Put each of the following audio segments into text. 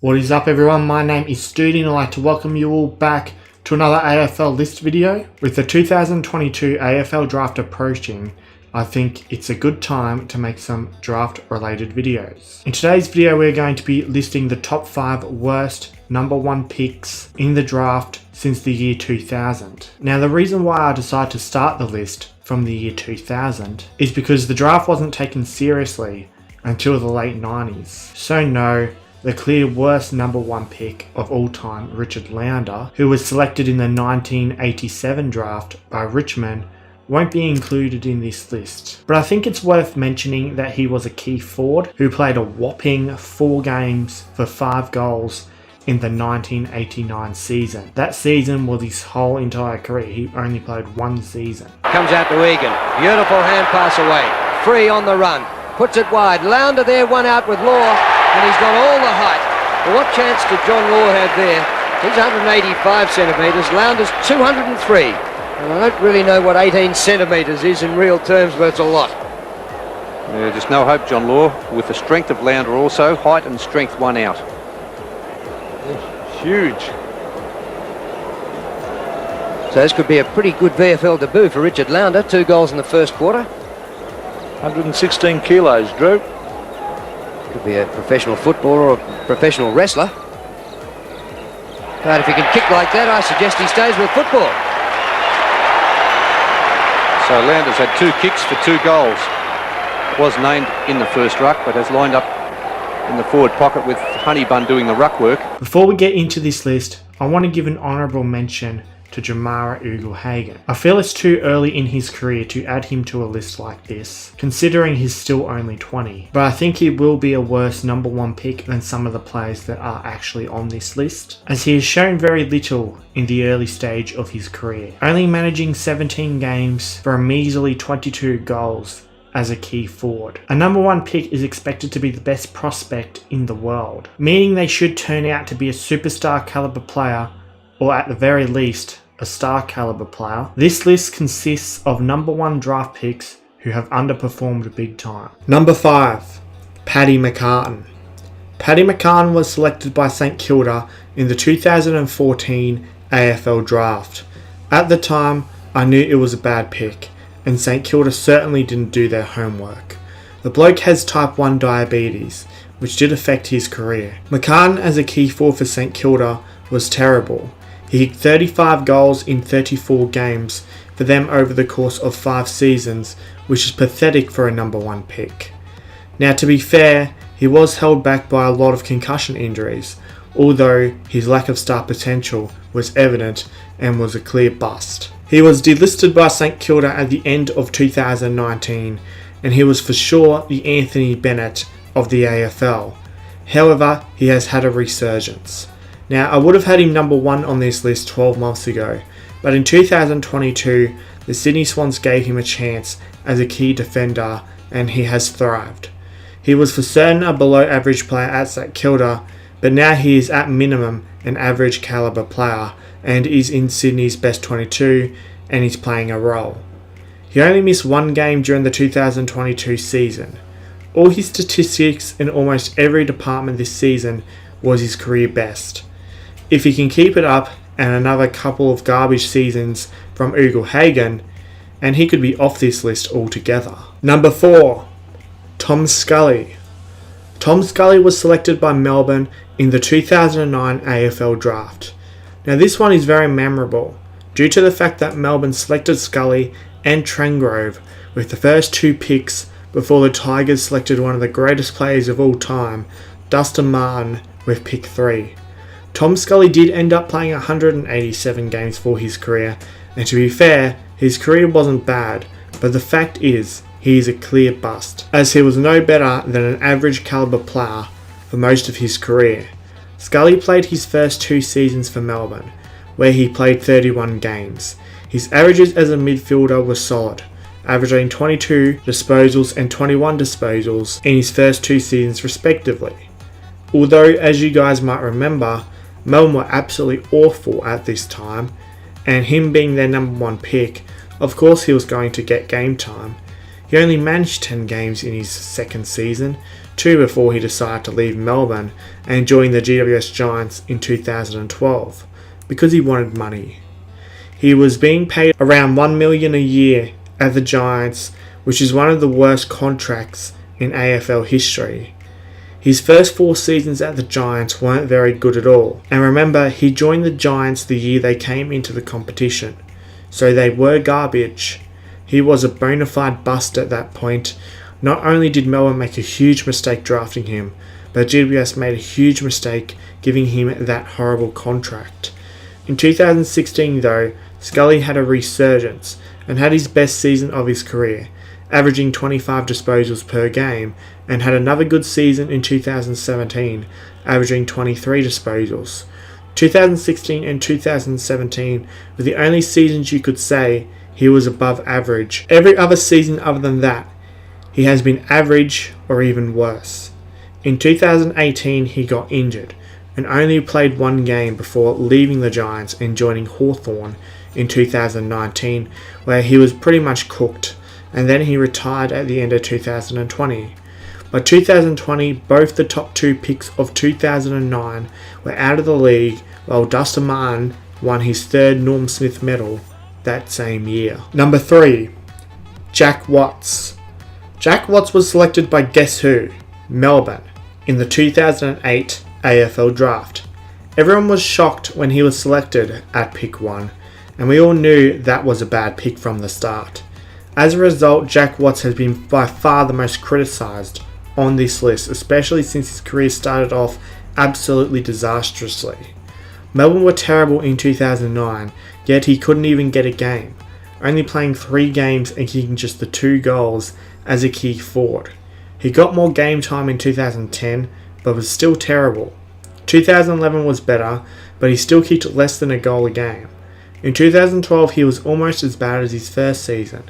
What is up everyone, my name is Stoody and I'd like to welcome you all back to another AFL list video. With the 2022 AFL draft approaching, I think it's a good time to make some draft related videos. In today's video we're going to be listing the top 5 worst number 1 picks in the draft since the year 2000. Now the reason why I decided to start the list from the year 2000 is because the draft wasn't taken seriously until the late 90s. So no, the clear worst number 1 pick of all time, Richard Lounder, who was selected in the 1987 draft by Richmond, won't be included in this list. But I think it's worth mentioning that he was a key forward who played a whopping 4 games for 5 goals in the 1989 season. That season was his whole entire career. He only played 1 season. Comes out to Egan. Beautiful hand pass away. Free on the run. Puts it wide. Lounder there, one out with Law. And he's got all the height. Well, what chance did John Law have there? He's 185 centimetres, Lounder's 203. And I don't really know what 18 centimetres is in real terms, but it's a lot. Yeah, just no hope, John Law. With the strength of Lounder also, height and strength one out. It's huge. So this could be a pretty good VFL debut for Richard Lounder. 2 goals in the first quarter. 116 kilos, Drew. Could be a professional footballer or a professional wrestler. But if he can kick like that, I suggest he stays with football. So Lounder's had 2 kicks for 2 goals. Was named in the first ruck, but has lined up in the forward pocket with Honeybun doing the ruck work. Before we get into this list, I want to give an honourable mention to Jamarra Ugle-Hagan. I feel it's too early in his career to add him to a list like this, considering he's still only 20. But I think he will be a worse number 1 pick than some of the players that are actually on this list, as he has shown very little in the early stage of his career, only managing 17 games for a measly 22 goals as a key forward. A number 1 pick is expected to be the best prospect in the world, meaning they should turn out to be a superstar caliber player, or at the very least, a star caliber player. This list consists of number 1 draft picks who have underperformed big time. Number 5, Paddy McCartin. Paddy McCartin was selected by St Kilda in the 2014 AFL draft. At the time, I knew it was a bad pick, and St Kilda certainly didn't do their homework. The bloke has type 1 diabetes, which did affect his career. McCartin as a key forward for St Kilda was terrible. He hit 35 goals in 34 games for them over the course of 5 seasons, which is pathetic for a number 1 pick. Now to be fair, he was held back by a lot of concussion injuries, although his lack of star potential was evident and was a clear bust. He was delisted by St Kilda at the end of 2019, and he was for sure the Anthony Bennett of the AFL. However, he has had a resurgence. Now, I would have had him number 1 on this list 12 months ago, but in 2022, the Sydney Swans gave him a chance as a key defender and he has thrived. He was for certain a below average player at St Kilda, but now he is at minimum an average caliber player and is in Sydney's best 22 and is playing a role. He only missed 1 game during the 2022 season. All his statistics in almost every department this season was his career best. If he can keep it up and another couple of garbage seasons from Ugle-Hagan, and he could be off this list altogether. Number 4, Tom Scully. Tom Scully was selected by Melbourne in the 2009 AFL draft. Now this one is very memorable due to the fact that Melbourne selected Scully and Trengrove with the first 2 picks before the Tigers selected one of the greatest players of all time, Dustin Martin, with pick 3. Tom Scully did end up playing 187 games for his career, and to be fair, his career wasn't bad, but the fact is, he is a clear bust, as he was no better than an average caliber player for most of his career. Scully played his first 2 seasons for Melbourne, where he played 31 games. His averages as a midfielder were solid, averaging 22 disposals and 21 disposals in his first 2 seasons respectively. Although, as you guys might remember, Melbourne were absolutely awful at this time, and him being their number 1 pick, of course he was going to get game time. He only managed 10 games in his second season, 2 before he decided to leave Melbourne and join the GWS Giants in 2012 because he wanted money. He was being paid around $1 million a year at the Giants, which is one of the worst contracts in AFL history. His first 4 seasons at the Giants weren't very good at all, and remember, he joined the Giants the year they came into the competition, so they were garbage. He was a bona fide bust at that point. Not only did Melbourne make a huge mistake drafting him, but GWS made a huge mistake giving him that horrible contract. In 2016 though, Scully had a resurgence and had his best season of his career, averaging 25 disposals per game, and had another good season in 2017, averaging 23 disposals. 2016 and 2017 were the only seasons you could say he was above average. Every other season other than that, he has been average or even worse. In 2018 he got injured and only played 1 game before leaving the Giants and joining Hawthorn in 2019, where he was pretty much cooked, and then he retired at the end of 2020. By 2020, both the top 2 picks of 2009 were out of the league, while Dustin Martin won his 3rd Norm Smith medal that same year. Number 3. Jack Watts. Jack Watts was selected by guess who? Melbourne, in the 2008 AFL Draft. Everyone was shocked when he was selected at pick 1, and we all knew that was a bad pick from the start. As a result, Jack Watts has been by far the most criticised on this list, especially since his career started off absolutely disastrously. Melbourne were terrible in 2009, yet he couldn't even get a game, only playing 3 games and kicking just the 2 goals as a key forward. He got more game time in 2010, but was still terrible. 2011 was better, but he still kicked less than a goal a game. In 2012 he was almost as bad as his first season,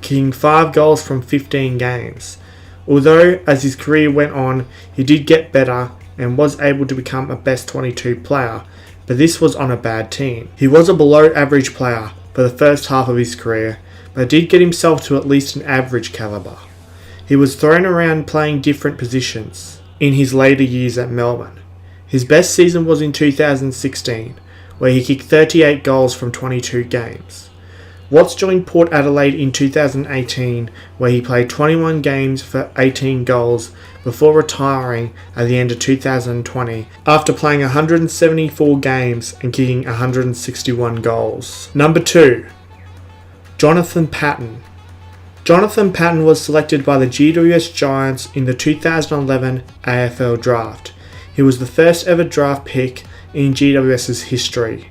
kicking 5 goals from 15 games. Although, as his career went on, he did get better and was able to become a best 22 player, but this was on a bad team. He was a below average player for the first half of his career, but did get himself to at least an average calibre. He was thrown around playing different positions in his later years at Melbourne. His best season was in 2016, where he kicked 38 goals from 22 games. Watts joined Port Adelaide in 2018, where he played 21 games for 18 goals before retiring at the end of 2020 after playing 174 games and kicking 161 goals. Number 2. Jonathan Patton. Jonathan Patton was selected by the GWS Giants in the 2011 AFL Draft. He was the first ever draft pick in GWS's history.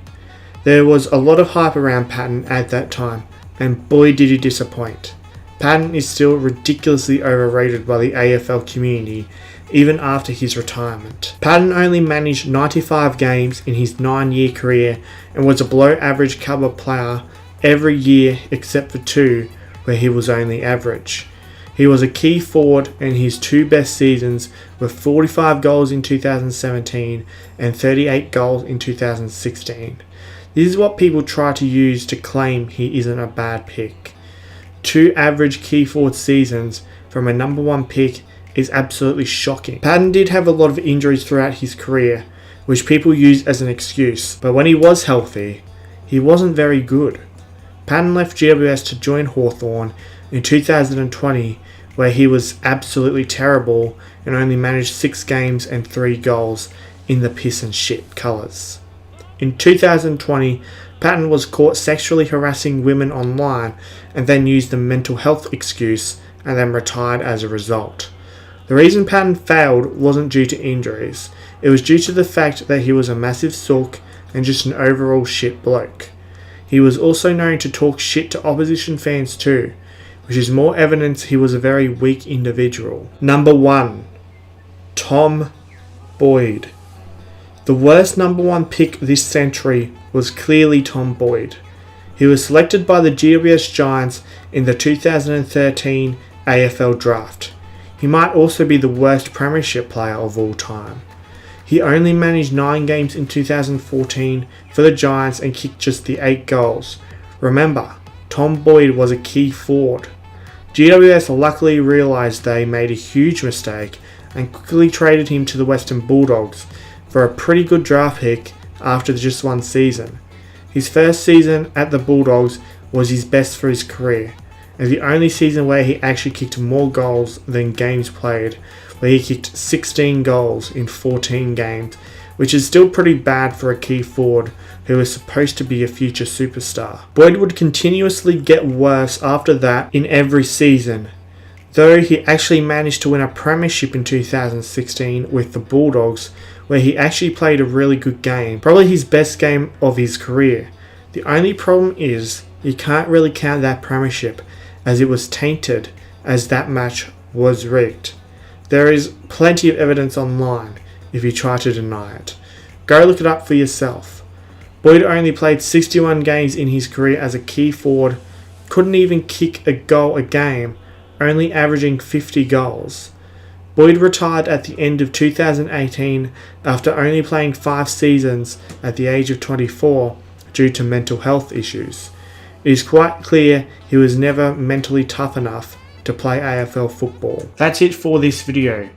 There was a lot of hype around Patton at that time, and boy did he disappoint. Patton is still ridiculously overrated by the AFL community, even after his retirement. Patton only managed 95 games in his 9-year career and was a below average caliber player every year except for 2 where he was only average. He was a key forward, and his 2 best seasons were 45 goals in 2017 and 38 goals in 2016. This is what people try to use to claim he isn't a bad pick. 2 average key forward seasons from a number 1 pick is absolutely shocking. Patton did have a lot of injuries throughout his career, which people use as an excuse, but when he was healthy, he wasn't very good. Patton left GWS to join Hawthorn in 2020, where he was absolutely terrible and only managed 6 games and 3 goals in the piss and shit colours. In 2020, Patton was caught sexually harassing women online and then used a mental health excuse and then retired as a result. The reason Patton failed wasn't due to injuries, it was due to the fact that he was a massive sook and just an overall shit bloke. He was also known to talk shit to opposition fans too, which is more evidence he was a very weak individual. Number 1. Tom Boyd. The worst number 1 pick this century was clearly Tom Boyd. He was selected by the GWS Giants in the 2013 AFL Draft. He might also be the worst premiership player of all time. He only managed 9 games in 2014 for the Giants and kicked just the 8 goals. Remember, Tom Boyd was a key forward. GWS luckily realised they made a huge mistake and quickly traded him to the Western Bulldogs for a pretty good draft pick after just one season. His first season at the Bulldogs was his best for his career, and the only season where he actually kicked more goals than games played, where he kicked 16 goals in 14 games, which is still pretty bad for a key forward who is supposed to be a future superstar. Boyd would continuously get worse after that in every season, though he actually managed to win a premiership in 2016 with the Bulldogs, where he actually played a really good game, probably his best game of his career. The only problem is you can't really count that premiership, as it was tainted as that match was rigged. There is plenty of evidence online if you try to deny it. Go look it up for yourself. Boyd only played 61 games in his career as a key forward, couldn't even kick a goal a game, only averaging 50 goals. Boyd retired at the end of 2018 after only playing 5 seasons at the age of 24 due to mental health issues. It is quite clear he was never mentally tough enough to play AFL football. That's it for this video.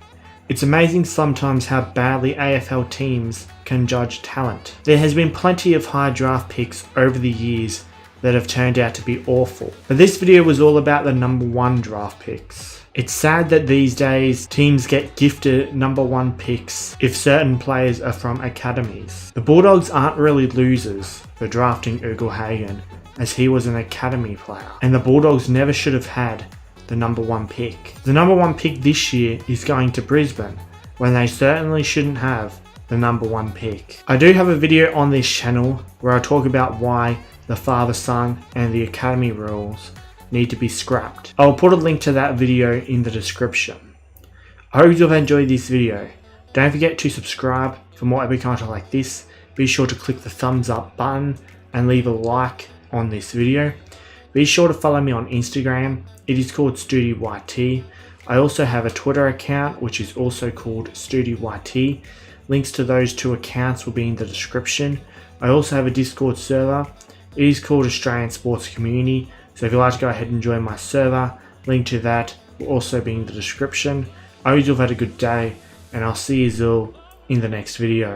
It's amazing sometimes how badly AFL teams can judge talent. There has been plenty of high draft picks over the years that have turned out to be awful, but this video was all about the number 1 draft picks. It's sad that these days teams get gifted number 1 picks if certain players are from academies. The Bulldogs aren't really losers for drafting Ugle-Hagan, as he was an academy player, and the Bulldogs never should have had the number 1 pick. The number 1 pick this year is going to Brisbane, when they certainly shouldn't have the number 1 pick. I do have a video on this channel where I talk about why the father-son and the academy rules need to be scrapped. I'll put a link to that video in the description. I hope you've enjoyed this video. Don't forget to subscribe for more epic content like this. Be sure to click the thumbs up button and leave a like on this video. Be sure to follow me on Instagram. It is called StoodyYT. I also have a Twitter account which is also called StoodyYT. Links to those 2 accounts will be in the description. I also have a Discord server. It is called Australian Sports Community. So if you'd like to go ahead and join my server, link to that will also be in the description. I hope you've had a good day, and I'll see you all in the next video.